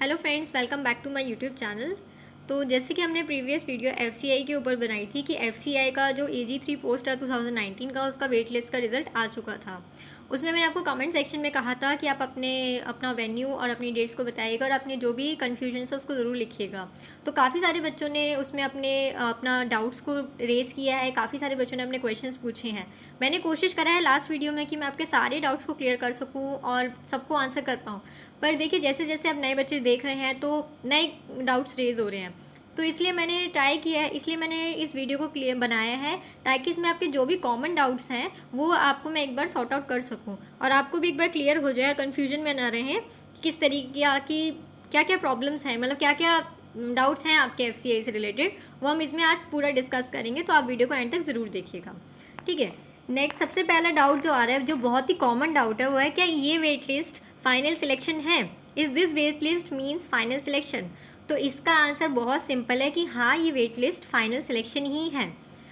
Hello friends, welcome back to my YouTube channel. तो जैसे कि हमने प्रीवियस वीडियो एफसीआई के ऊपर बनाई थी कि एफसीआई का जो AG3 पोस्ट है 2019 का, उसका वेट लिस्ट का रिजल्ट आ चुका था। उसमें मैंने आपको कमेंट सेक्शन में कहा था कि आप अपना वेन्यू और अपनी डेट्स को बताइएगा और अपने जो भी कन्फ्यूजन है उसको ज़रूर लिखिएगा। तो काफ़ी सारे बच्चों ने उसमें अपना डाउट्स को रेज़ किया है, काफ़ी सारे बच्चों ने अपने क्वेश्चंस पूछे हैं। मैंने कोशिश करा है लास्ट वीडियो में कि मैं आपके सारे डाउट्स को क्लियर कर सकूं और सबको आंसर कर पाऊं, पर देखिए जैसे जैसे अब नए बच्चे देख रहे हैं तो नए डाउट्स रेज हो रहे हैं। तो इसलिए मैंने ट्राई किया है, इसलिए मैंने इस वीडियो को क्लियर बनाया है ताकि इसमें आपके जो भी कॉमन डाउट्स हैं वो आपको मैं एक बार सॉर्ट आउट कर सकूं और आपको भी एक बार क्लियर हो जाए और कन्फ्यूजन में ना रहें कि किस तरीके की क्या क्या प्रॉब्लम्स हैं, मतलब क्या क्या डाउट्स हैं आपके एफसीआई से रिलेटेड, वो हम इसमें आज पूरा डिस्कस करेंगे। तो आप वीडियो को एंड तक ज़रूर देखिएगा, ठीक है। नेक्स्ट सबसे पहला डाउट जो आ रहा है, जो बहुत ही कॉमन डाउट है, वो है क्या ये वेट लिस्ट फाइनल सिलेक्शन है? Is this wait list means final selection? तो इसका आंसर बहुत सिंपल है कि हाँ, ये वेट लिस्ट फाइनल सिलेक्शन ही है।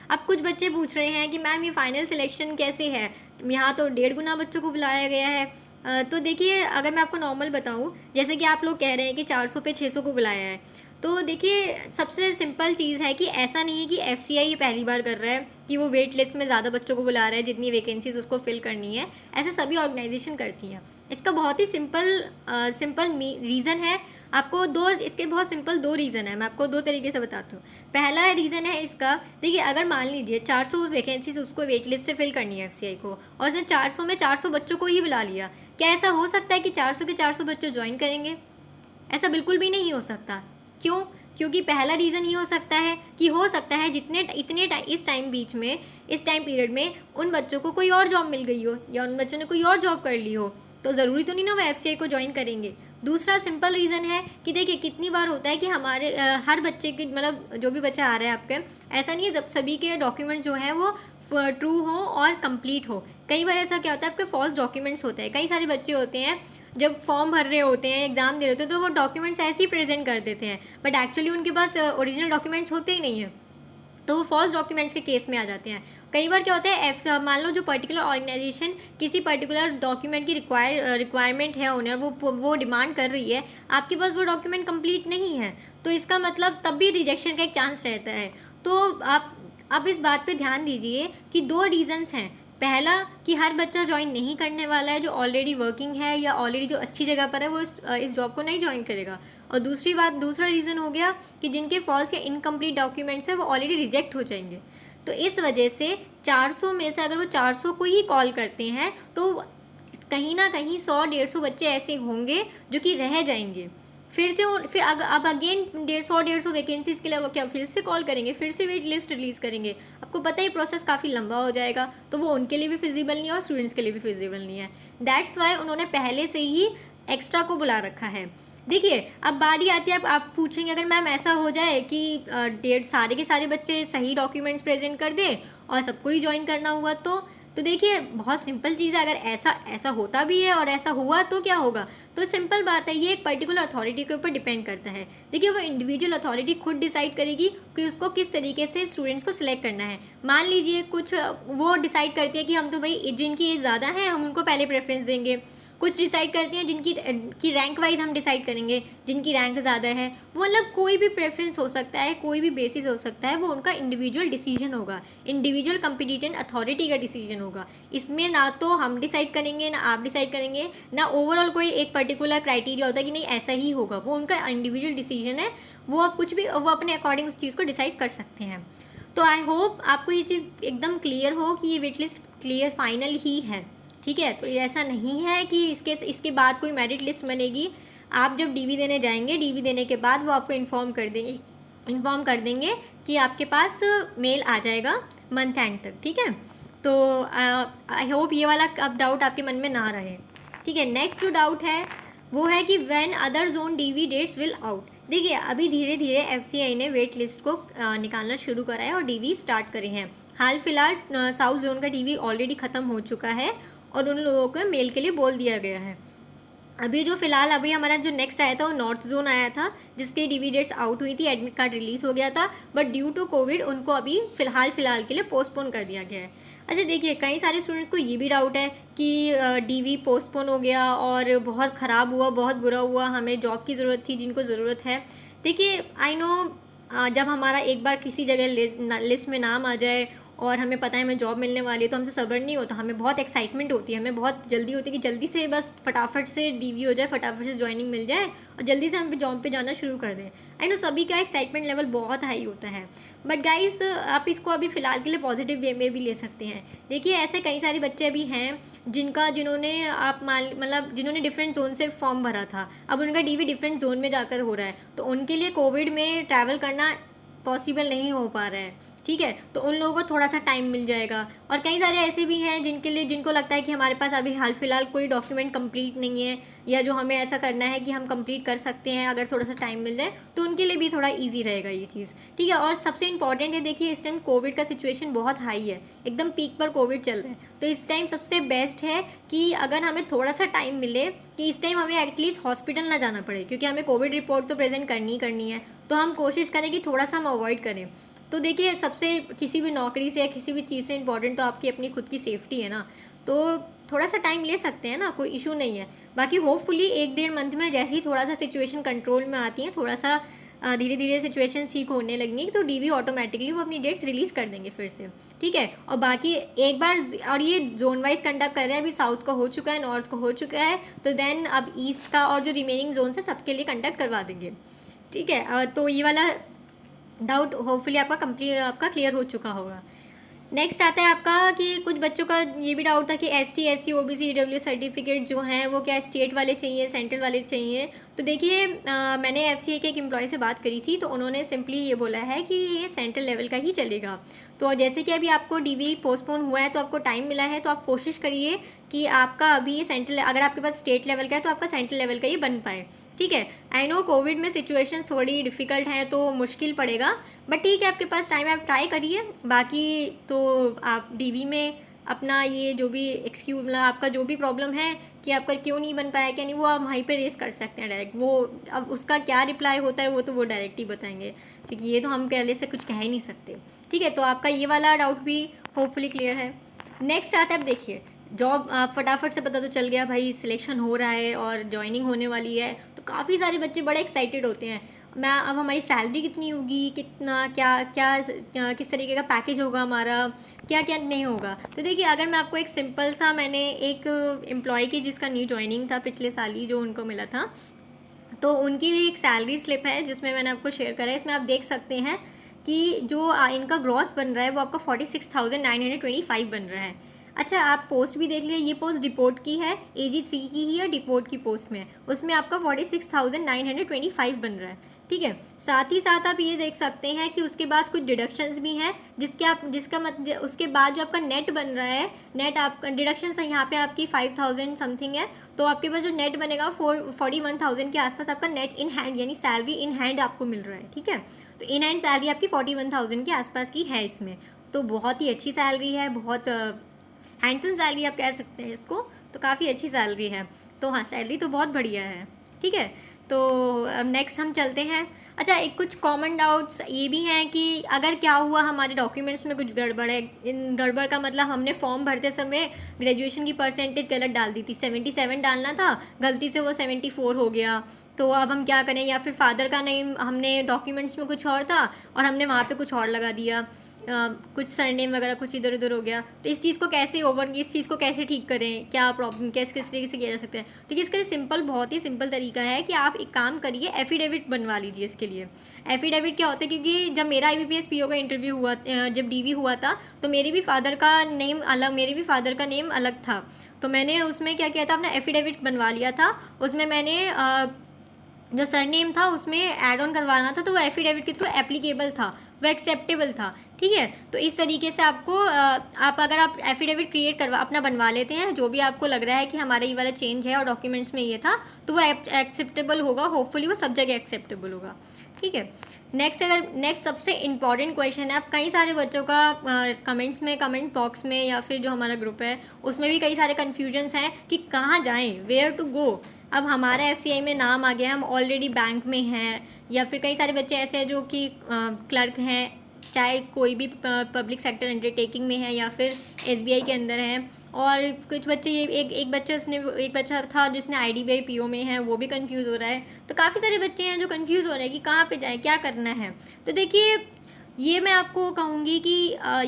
अब कुछ बच्चे पूछ रहे हैं कि मैम ये फाइनल सिलेक्शन कैसे है, यहाँ तो 1.5 गुना बच्चों को बुलाया गया है। तो देखिए, अगर मैं आपको नॉर्मल बताऊँ, जैसे कि आप लोग कह रहे हैं कि 400 पे 600 को बुलाया है, तो देखिए सबसे सिंपल चीज़ है कि ऐसा नहीं है कि एफसीआई पहली बार कर रहा है कि वो वेट लिस्ट में ज़्यादा बच्चों को बुला रहा है, जितनी वैकेंसीज उसको फिल करनी है। ऐसे सभी ऑर्गेनाइजेशन करती हैं। इसका बहुत ही सिंपल रीज़न है। इसके बहुत सिंपल दो रीज़न है, मैं आपको दो तरीके से बताती हूँ। पहला रीज़न है इसका, देखिए अगर मान लीजिए 400 वैकेंसीज उसको वेट लिस्ट से फिल करनी है एफसीआई को, और उसने 400 में 400 बच्चों को ही बुला लिया, क्या ऐसा हो सकता है कि 400 के 400 बच्चे ज्वाइन करेंगे? ऐसा बिल्कुल भी नहीं हो सकता। क्यों? क्योंकि पहला रीज़न ये हो सकता है कि हो सकता है इस टाइम पीरियड में उन बच्चों को कोई और जॉब मिल गई हो या उन बच्चों ने कोई और जॉब कर ली हो, तो ज़रूरी तो नहीं ना वो एफसीआई को ज्वाइन करेंगे। दूसरा सिंपल रीज़न है कि देखिए कितनी बार होता है कि हमारे हर बच्चे के, मतलब जो भी बच्चा आ रहा है आपके, ऐसा नहीं है जब सभी के डॉक्यूमेंट जो हैं वो ट्रू हो और कंप्लीट हो। कई बार ऐसा क्या होता है, आपके फॉल्स डॉक्यूमेंट्स होते हैं। कई सारे बच्चे होते हैं जब फॉर्म भर रहे होते हैं, एग्ज़ाम दे रहे होते हैं, तो वो डॉक्यूमेंट्स ऐसे ही प्रेजेंट कर देते हैं, बट एक्चुअली उनके पास ओरिजिनल डॉक्यूमेंट्स होते ही नहीं हैं, तो वो फॉल्स डॉक्यूमेंट्स के केस में आ जाते हैं। कई बार क्या होता है, मान लो जो पर्टिकुलर ऑर्गेनाइजेशन किसी पर्टिकुलर डॉक्यूमेंट की रिक्वायरमेंट है उन्हें, वो डिमांड कर रही है, आपके पास वो डॉक्यूमेंट कंप्लीट नहीं है, तो इसका मतलब तब भी रिजेक्शन का एक चांस रहता है। तो आप इस बात पे ध्यान दीजिए कि दो रीज़न्स हैं। पहला कि हर बच्चा ज्वाइन नहीं करने वाला है, जो ऑलरेडी वर्किंग है या ऑलरेडी जो अच्छी जगह पर है वो इस जॉब को नहीं ज्वाइन करेगा। और दूसरा रीज़न हो गया कि जिनके फॉल्स या इनकम्प्लीट डॉक्यूमेंट्स हैं वो ऑलरेडी रिजेक्ट हो जाएंगे। तो इस वजह से 400 में से अगर वो 400 को ही कॉल करते हैं तो कहीं ना कहीं 100-150 बच्चे ऐसे होंगे जो कि रह जाएंगे। फिर अब अगेन 150 वैकेंसीज के लिए वो क्या फिर से कॉल करेंगे, फिर से वेट लिस्ट रिलीज़ करेंगे। आपको पता ही प्रोसेस काफ़ी लंबा हो जाएगा, तो वो उनके लिए भी फिजिबल नहीं है और स्टूडेंट्स के लिए भी फिजिबल नहीं है। दैट्स वाई उन्होंने पहले से ही एक्स्ट्रा को बुला रखा है। देखिए अब बारी आती है, आप पूछेंगे अगर मैम ऐसा हो जाए कि सारे के सारे बच्चे सही डॉक्यूमेंट्स प्रेजेंट कर दें और सबको ही ज्वाइन करना हुआ, तो देखिए बहुत सिंपल चीज़ है। अगर ऐसा होता भी है और ऐसा हुआ तो क्या होगा? तो सिंपल बात है, ये एक पर्टिकुलर अथॉरिटी के ऊपर डिपेंड करता है। देखिए वो इंडिविजुअल अथॉरिटी खुद डिसाइड करेगी कि उसको किस तरीके से स्टूडेंट्स को सिलेक्ट करना है। मान लीजिए कुछ वो डिसाइड करती है कि हम तो भाई जिनकी एज ज़्यादा है हम उनको पहले प्रेफरेंस देंगे। कुछ डिसाइड करते हैं जिनकी रैंक वाइज हम डिसाइड करेंगे, जिनकी रैंक ज़्यादा है। वो मतलब कोई भी प्रेफरेंस हो सकता है, कोई भी बेसिस हो सकता है, वो उनका इंडिविजुअल डिसीजन होगा, इंडिविजुअल कॉम्पिटिटेंट अथॉरिटी का डिसीजन होगा। इसमें ना तो हम डिसाइड करेंगे ना आप डिसाइड करेंगे, ना ओवरऑल कोई एक पर्टिकुलर क्राइटेरिया होता है कि नहीं ऐसा ही होगा। वो उनका इंडिविजुअल डिसीजन है, वो अपने अकॉर्डिंग उस चीज़ को डिसाइड कर सकते हैं। तो आई होप आपको ये चीज़ एकदम क्लियर हो कि ये वेट लिस्ट क्लियर फाइनल ही है, ठीक है। तो ऐसा नहीं है कि इसके बाद कोई मेरिट लिस्ट बनेगी। आप जब डीवी देने जाएंगे, डीवी देने के बाद वो आपको इन्फॉर्म कर देंगे कि आपके पास मेल आ जाएगा मंथ एंड तक, ठीक है। तो आई होप ये वाला अब डाउट आपके मन में ना रहे, ठीक है। नेक्स्ट जो डाउट है वो है कि when other zone DV dates will out. देखिए अभी धीरे धीरे एफसीआई ने वेट लिस्ट को निकालना शुरू करा है और डीवी स्टार्ट करे हैं। हाल फिलहाल साउथ जोन का डीवी ऑलरेडी ख़त्म हो चुका है और उन लोगों को मेल के लिए बोल दिया गया है। अभी हमारा जो नेक्स्ट आया था वो नॉर्थ जोन आया था, जिसके डीवी डेट्स आउट हुई थी, एडमिट कार्ड रिलीज़ हो गया था, बट ड्यू टू कोविड उनको अभी फ़िलहाल के लिए पोस्टपोन कर दिया गया है। अच्छा देखिए, कई सारे स्टूडेंट्स को ये भी डाउट है कि डीवी पोस्टपोन हो गया और बहुत ख़राब हुआ, बहुत बुरा हुआ, हमें जॉब की ज़रूरत थी जिनको ज़रूरत है। देखिए आई नो, जब हमारा एक बार किसी जगह लिस्ट में नाम आ जाए और हमें पता है हमें जॉब मिलने वाली है, तो हमसे सब्र नहीं होता, हमें बहुत एक्साइटमेंट होती है, हमें बहुत जल्दी होती है कि जल्दी से बस फटाफट से डीवी हो जाए, फटाफट से ज्वाइनिंग मिल जाए और जल्दी से हम जॉब पे जाना शुरू कर दें। आई नो सभी का एक्साइटमेंट लेवल बहुत हाई होता है, बट गाइस आप इसको अभी फ़िलहाल के लिए पॉजिटिव वे में भी ले सकते हैं। देखिए ऐसे कई सारे बच्चे भी हैं जिन्होंने मतलब जिन्होंने डिफरेंट जोन से फॉर्म भरा था, अब उनका डीवी डिफरेंट जोन में जाकर हो रहा है, तो उनके लिए कोविड में ट्रैवल करना पॉसिबल नहीं हो पा रहा है। ठीक है, तो उन लोगों को थोड़ा सा टाइम मिल जाएगा। और कई सारे ऐसे भी हैं जिनको लगता है कि हमारे पास अभी हाल फिलहाल कोई डॉक्यूमेंट कंप्लीट नहीं है, या जो हमें ऐसा करना है कि हम कंप्लीट कर सकते हैं अगर थोड़ा सा टाइम मिल जाए, तो उनके लिए भी थोड़ा ईजी रहेगा ये चीज़। ठीक है, और सबसे इंपॉर्टेंट है, देखिए इस टाइम कोविड का सिचुएशन बहुत हाई है, एकदम पीक पर कोविड चल रहा है, तो इस टाइम सबसे बेस्ट है कि अगर हमें थोड़ा सा टाइम मिले कि इस टाइम हमें एटलीस्ट हॉस्पिटल ना जाना पड़े, क्योंकि हमें कोविड रिपोर्ट तो प्रेजेंट करनी है, तो हम कोशिश करें कि थोड़ा सा हम अवॉइड करें। तो देखिए सबसे किसी भी नौकरी से या किसी भी चीज़ से इम्पॉर्टेंट तो आपकी अपनी खुद की सेफ्टी है ना, तो थोड़ा सा टाइम ले सकते हैं ना, कोई इशू नहीं है। बाकी होपफुली 1-1.5 मंथ में जैसे ही थोड़ा सा सिचुएशन कंट्रोल में आती है, थोड़ा सा धीरे धीरे सिचुएशन ठीक होने लगेंगी, तो डीवी ऑटोमेटिकली वो अपनी डेट्स रिलीज़ कर देंगे फिर से। ठीक है, और बाकी एक बार, और ये जोन वाइज कंडक्ट कर रहे हैं, अभी साउथ का हो चुका है, नॉर्थ का हो चुका है, तो देन अब ईस्ट का और जो रिमेनिंग जोन है सबके लिए कंडक्ट करवा देंगे। ठीक है, तो ये वाला डाउट होपफुली आपका क्लियर हो चुका होगा। नेक्स्ट आता है आपका कि कुछ बच्चों का ये भी डाउट था कि ST SC OBC EW certificate जो हैं वो क्या स्टेट वाले चाहिए, सेंट्रल वाले चाहिए। तो देखिए मैंने FCA के एक एम्प्लॉय से बात करी थी, तो उन्होंने सिंपली ये बोला है कि ये सेंट्रल लेवल का ही चलेगा। तो जैसे कि अभी आपको DV पोस्टपोन हुआ है, तो आपको टाइम मिला है, तो आप कोशिश करिए कि आपका अभी ये सेंट्रल, अगर आपके पास स्टेट लेवल का है तो आपका सेंट्रल लेवल का ही बन पाए। ठीक है, आई नो कोविड में सिचुएशन थोड़ी डिफ़िकल्ट हैं तो मुश्किल पड़ेगा, बट ठीक है आपके पास टाइम है, आप ट्राई करिए। बाकी तो आप डीवी में अपना ये जो भी एक्सक्यूज, मतलब आपका जो भी प्रॉब्लम है कि आपका क्यों नहीं बन पाया क्या नहीं, वो आप वहीं पे रेस कर सकते हैं डायरेक्ट। वो अब उसका क्या रिप्लाई होता है वो तो वो डायरेक्ट ही बताएंगे, क्योंकि ये तो हम पहले से कुछ कह ही नहीं सकते। ठीक है, तो आपका ये वाला डाउट भी होपफुली क्लियर है। नेक्स्ट आता है, अब देखिए जॉब फटाफट से पता तो चल गया भाई सिलेक्शन हो रहा है और ज्वाइनिंग होने वाली है, तो काफ़ी सारे बच्चे बड़े एक्साइटेड होते हैं। अब हमारी सैलरी कितनी होगी, कितना किस तरीके का पैकेज होगा हमारा, क्या क्या नहीं होगा। तो देखिए अगर मैं आपको एक सिंपल सा, मैंने एक एम्प्लॉय की जिसका न्यू ज्वाइनिंग था पिछले साल ही जो उनको मिला था, तो उनकी भी एक सैलरी स्लिप है जिसमें मैंने आपको शेयर करा है। इसमें आप देख सकते हैं कि जो इनका ग्रॉस बन रहा है वो आपका 46,925 बन रहा है। अच्छा आप पोस्ट भी देख लीजिए, ये पोस्ट डिपोर्ट की है, AG3 की ही है, डिपोर्ट की पोस्ट में, उसमें आपका 46,925 बन रहा है। ठीक है, साथ ही साथ आप ये देख सकते हैं कि उसके बाद कुछ डिडक्शंस भी हैं उसके बाद जो आपका नेट बन रहा है, नेट आपका डिडक्शंस यहाँ पे आपकी 5,000 समथिंग है, तो आपके पास जो नेट बनेगा 41,000 के आसपास आपका नेट इन हैंड यानी सैलरी इन हैंड आपको मिल रहा है। ठीक है, तो इन हैंड सैलरी आपकी 41,000 के आसपास की है इसमें, तो बहुत ही अच्छी सैलरी है, बहुत हैंडसम सैलरी आप कह सकते हैं इसको, तो काफ़ी अच्छी सैलरी है। तो हाँ सैलरी तो बहुत बढ़िया है। ठीक है, तो अब नेक्स्ट हम चलते हैं। अच्छा एक कुछ कॉमन डाउट्स ये भी हैं कि अगर क्या हुआ हमारे डॉक्यूमेंट्स में कुछ गड़बड़ है, इन गड़बड़ का मतलब हमने फॉर्म भरते समय ग्रेजुएशन की परसेंटेज गलत डाल दी थी, 77 डालना था, गलती से वो 74 हो गया, तो अब हम क्या करें। या फिर फादर का नेम हमने डॉक्यूमेंट्स में कुछ और था और हमने वहाँ पे कुछ और लगा दिया, कुछ सरनेम वगैरह कुछ इधर उधर हो गया, तो इस चीज़ को कैसे इस चीज़ को कैसे ठीक करें, क्या प्रॉब्लम किस तरीके से किया जा सकता है। तो इसका बहुत ही सिंपल तरीका है कि आप एक काम करिए, एफिडेविट बनवा लीजिए इसके लिए। एफिडेविट क्या होता है, क्योंकि जब मेरा IBPS PO का इंटरव्यू हुआ, जब DV हुआ था, तो मेरे भी फादर का नेम अलग था, तो मैंने उसमें क्या किया था, अपना एफिडेविट बनवा लिया था। उसमें मैंने जो सरनेम था उसमें ऐड ऑन करवाना था, तो वो एफिडेविट के थ्रू एप्लीकेबल था, वो एक्सेप्टेबल था। ठीक है, तो इस तरीके से आपको अगर आप एफिडेविट अपना बनवा लेते हैं, जो भी आपको लग रहा है कि हमारा ये वाला चेंज है और डॉक्यूमेंट्स में ये था, तो वो एक्सेप्टेबल होगा, होपफुली वो सब जगह एक्सेप्टेबल होगा। ठीक है, नेक्स्ट सबसे इम्पॉर्टेंट क्वेश्चन है, अब कई सारे बच्चों का कमेंट बॉक्स में या फिर जो हमारा ग्रुप है उसमें भी कई सारे कन्फ्यूजन्स हैं कि कहाँ जाएँ, वेयर टू गो। अब हमारा FCI में नाम आ गया, हम ऑलरेडी बैंक में हैं, या फिर कई सारे बच्चे ऐसे हैं जो कि क्लर्क हैं, चाहे कोई भी पब्लिक सेक्टर अंडरटेकिंग में है या फिर SBI के अंदर है। और कुछ बच्चे ये एक बच्चा था जिसने IDBI PO में है, वो भी कंफ्यूज हो रहा है। तो काफ़ी सारे बच्चे हैं जो कंफ्यूज हो रहे हैं कि कहाँ पे जाएं, क्या करना है। तो देखिए, ये मैं आपको कहूँगी कि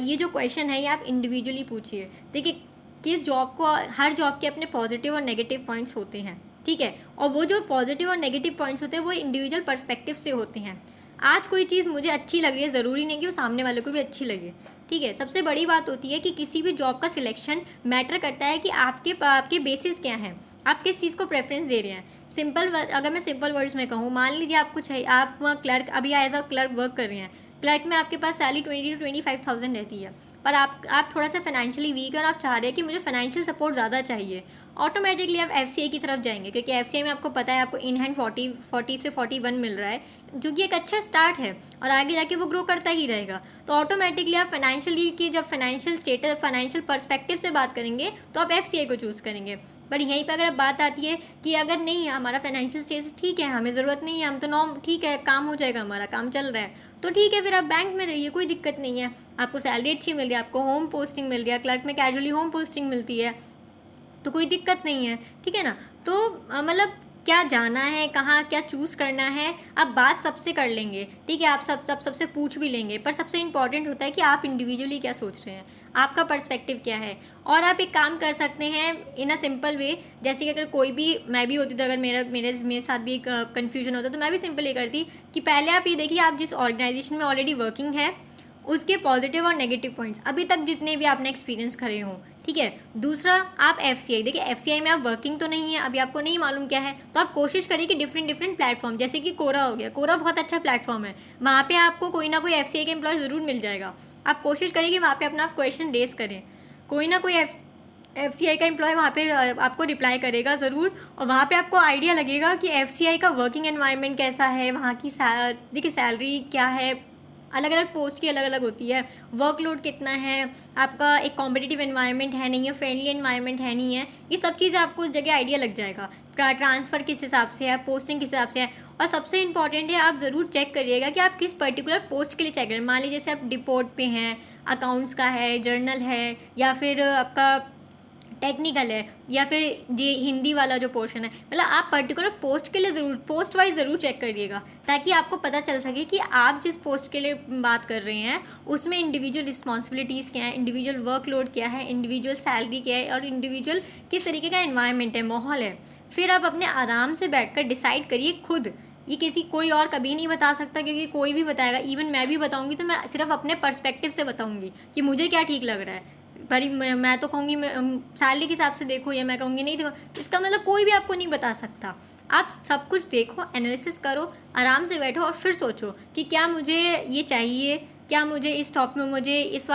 ये जो क्वेश्चन है ये आप इंडिविजुअली पूछिए। देखिए, किस जॉब को, हर जॉब के अपने पॉजिटिव और नेगेटिव पॉइंट्स होते हैं, ठीक है। और वो जो पॉजिटिव और नेगेटिव पॉइंट्स होते हैं वो इंडिविजुअल पर्सपेक्टिव से होते हैं। आज कोई चीज़ मुझे अच्छी लग रही है, ज़रूरी नहीं कि वो सामने वाले को भी अच्छी लगे, ठीक है। सबसे बड़ी बात होती है कि किसी भी जॉब का सिलेक्शन मैटर करता है कि आपके बेसिस क्या हैं, आप किस चीज़ को प्रेफरेंस दे रहे हैं। अगर मैं सिंपल वर्ड्स में कहूँ, मान लीजिए आपको चाहिए, आप वहाँ क्लर्क, अभी एज अ क्लर्क वर्क कर रहे हैं। क्लर्क में आपके पास सैलरी 20 to 25,000 रहती है, पर आप थोड़ा सा फाइनेंशियली वीक और आप चाह रहे हैं कि मुझे फाइनेंशियल सपोर्ट ज़्यादा चाहिए। ऑटोमेटिकली आप FCI की तरफ जाएंगे, क्योंकि FCI में आपको पता है आपको इन हैंड 40 से 41 मिल रहा है, जो कि एक अच्छा स्टार्ट है और आगे जाके वो ग्रो करता ही रहेगा। तो ऑटोमेटिकली आप फाइनेंशियली की जब फाइनेंशियल स्टेटस, फाइनेंशियल पर्सपेक्टिव से बात करेंगे तो आप FCI को चूज़ करेंगे। पर यहीं पर अगर बात आती है कि अगर नहीं, हमारा फाइनेंशियल स्टेटस ठीक है, हमें ज़रूरत नहीं है, हम तो नॉर्म ठीक है, काम हो जाएगा, हमारा काम चल रहा है, तो ठीक है, फिर आप बैंक में रहिए, कोई दिक्कत नहीं है। आपको सैलरी अच्छी मिल रही है, आपको होम पोस्टिंग मिल रही है, क्लर्क में कैजुअली होम पोस्टिंग मिलती है, तो कोई दिक्कत नहीं है, ठीक है ना। तो मतलब क्या जाना है, कहाँ क्या चूज़ करना है, आप बात सबसे कर लेंगे, ठीक है। आप सबसे पूछ भी लेंगे, पर सबसे इम्पॉर्टेंट होता है कि आप इंडिविजुअली क्या सोच रहे हैं, आपका पर्सपेक्टिव क्या है। और आप एक काम कर सकते हैं इन अ सिंपल वे, जैसे कि अगर कोई भी, मैं भी होती तो अगर मेरे साथ भी एक कन्फ्यूजन होता तो मैं भी सिंपल ये करती कि पहले आप ये देखिए आप जिस ऑर्गेनाइजेशन में ऑलरेडी वर्किंग है उसके पॉजिटिव और नेगेटिव पॉइंट्स अभी तक जितने भी आपने एक्सपीरियंस करे हों, ठीक है। दूसरा, आप FCI देखिए, FCI में आप वर्किंग तो नहीं है, अभी आपको नहीं मालूम क्या है, तो आप कोशिश करिए कि डिफरेंट प्लेटफॉर्म, जैसे कि कोरा हो गया, कोरा बहुत अच्छा प्लेटफॉर्म है, वहाँ पे आपको कोई ना कोई FCI का एम्प्लॉय ज़रूर मिल जाएगा। आप कोशिश करिए कि वहाँ पे अपना क्वेश्चन रेस करें, कोई ना कोई FCI का एम्प्लॉय वहाँ पे आपको रिप्लाई करेगा ज़रूर, और वहाँ पे आपको आइडिया लगेगा कि FCI का वर्किंग एनवायरनमेंट कैसा है, वहाँ की देखिए सैलरी क्या है, अलग अलग पोस्ट की अलग अलग होती है, वर्कलोड कितना है, आपका एक कॉम्पिटिटिव एनवायरनमेंट है नहीं है, फ्रेंडली एनवायरनमेंट है नहीं है, ये सब चीज़ें आपको उस जगह आइडिया लग जाएगा। ट्रांसफ़र किस हिसाब से है, पोस्टिंग किस हिसाब से है। और सबसे इंपॉर्टेंट है, आप ज़रूर चेक करिएगा कि आप किस पर्टिकुलर पोस्ट के लिए चेक करें। मान लीजिए जैसे आप डिपोर्ट पे हैं, अकाउंट्स का है, जर्नल है, या फिर आपका टेक्निकल है, या फिर ये हिंदी वाला जो पोर्शन है, मतलब आप पर्टिकुलर पोस्ट के लिए ज़रूर पोस्ट वाइज ज़रूर चेक करिएगा, ताकि आपको पता चल सके कि आप जिस पोस्ट के लिए बात कर रहे हैं उसमें इंडिविजुअल रिस्पॉन्सिबिलिटीज़ क्या है, इंडिविजुअल वर्कलोड क्या है, इंडिविजुअल सैलरी क्या है, और इंडिविजुअल किस तरीके का एनवायरनमेंट है, माहौल है। फिर आप अपने आराम से बैठ कर डिसाइड करिए खुद, ये कोई और कभी नहीं बता सकता, क्योंकि कोई भी बताएगा, इवन मैं भी बताऊँगी तो मैं सिर्फ अपने पर्सपेक्टिव से बताऊँगी कि मुझे क्या ठीक लग रहा है। पर मैं तो कहूँगी सैलरी के हिसाब से देखो, या मैं कहूँगी नहीं देखो, इसका मतलब कोई भी आपको नहीं बता सकता। आप सब कुछ देखो, एनालिसिस करो, आराम से बैठो और फिर सोचो कि क्या मुझे ये चाहिए, क्या मुझे इस टॉप में मुझे इस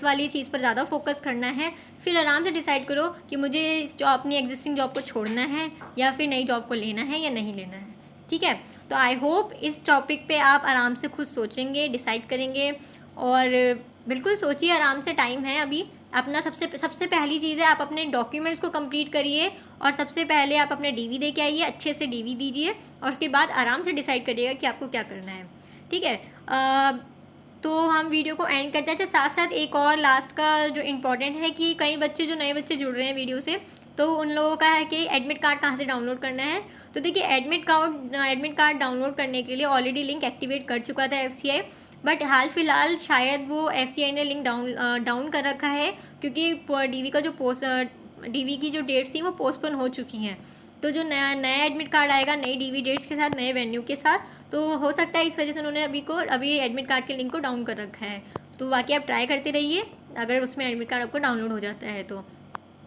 वाली चीज़ पर ज़्यादा फोकस करना है। फिर आराम से डिसाइड करो कि मुझे अपनी एग्जिस्टिंग जॉब को छोड़ना है या फिर नई जॉब को लेना है या नहीं लेना है, ठीक है। तो आई होप इस टॉपिक पे आप आराम से खुद सोचेंगे, डिसाइड करेंगे, और बिल्कुल सोचिए, आराम से, टाइम है अभी। अपना सबसे पहली चीज़ है, आप अपने डॉक्यूमेंट्स को कंप्लीट करिए, और सबसे पहले आप अपने DV दे के आइए, अच्छे से DV दीजिए, और उसके बाद आराम से डिसाइड करिएगा कि आपको क्या करना है, ठीक है। तो हम वीडियो को एंड करते हैं। अच्छा, साथ साथ एक और लास्ट का जो इम्पोर्टेंट है कि कई बच्चे, जो नए बच्चे जुड़ रहे हैं वीडियो से, तो उन लोगों का है कि एडमिट कार्ड कहाँ से डाउनलोड करना है। तो देखिए, एडमिट कार्ड डाउनलोड करने के लिए ऑलरेडी लिंक एक्टिवेट कर चुका था FCI, बट हाल फिलहाल शायद वो FCI ने लिंक डाउन कर रखा है, क्योंकि DV का जो DV की जो डेट्स थी वो पोस्टपोन हो चुकी हैं। तो जो नया एडमिट कार्ड आएगा नई DV डेट्स के साथ, नए वेन्यू के साथ, तो हो सकता है इस वजह से उन्होंने अभी एडमिट कार्ड के लिंक को डाउन कर रखा है। तो बाकी आप ट्राई करते रहिए अगर उसमें एडमिट कार्ड आपको डाउनलोड हो जाता है तो।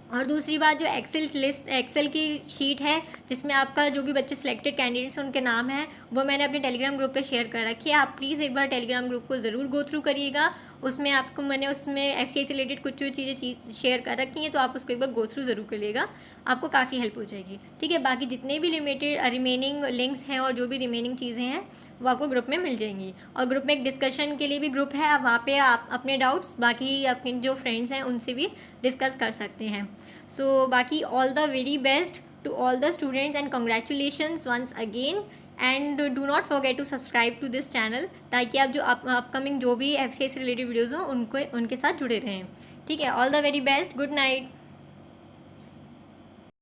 और दूसरी बात, जो एक्सेल की शीट है जिसमें आपका जो भी बच्चे सिलेक्टेड कैंडिडेट्स उनके नाम हैं, वो मैंने अपने टेलीग्राम ग्रुप पे शेयर कर रखी है। आप प्लीज़ एक बार टेलीग्राम ग्रुप को ज़रूर गो थ्रू करिएगा। मैंने उसमें FCI से रिलेटेड कुछ चीज़ें शेयर कर रखी हैं, तो आप उसको एक बार गो थ्रू ज़रूर करिएगा, आपको काफ़ी हेल्प हो जाएगी, ठीक है। बाकी जितने भी रिमेनिंग लिंक्स हैं और जो भी रिमेनिंग चीज़ें हैं वो आपको ग्रुप में मिल जाएंगी। और ग्रुप में एक डिस्कशन के लिए भी ग्रुप है, वहाँ पे आप अपने डाउट्स बाकी अपने जो फ्रेंड्स हैं उनसे भी डिस्कस कर सकते हैं। सो बाकी all the very best to all the students and congratulations once again. And do not forget to subscribe to this channel, ताकि आप जो अपकमिंग जो भी FCI से रिलेटेड वीडियोज़ हों उनके साथ जुड़े रहें। ठीक है, all the very best, good night.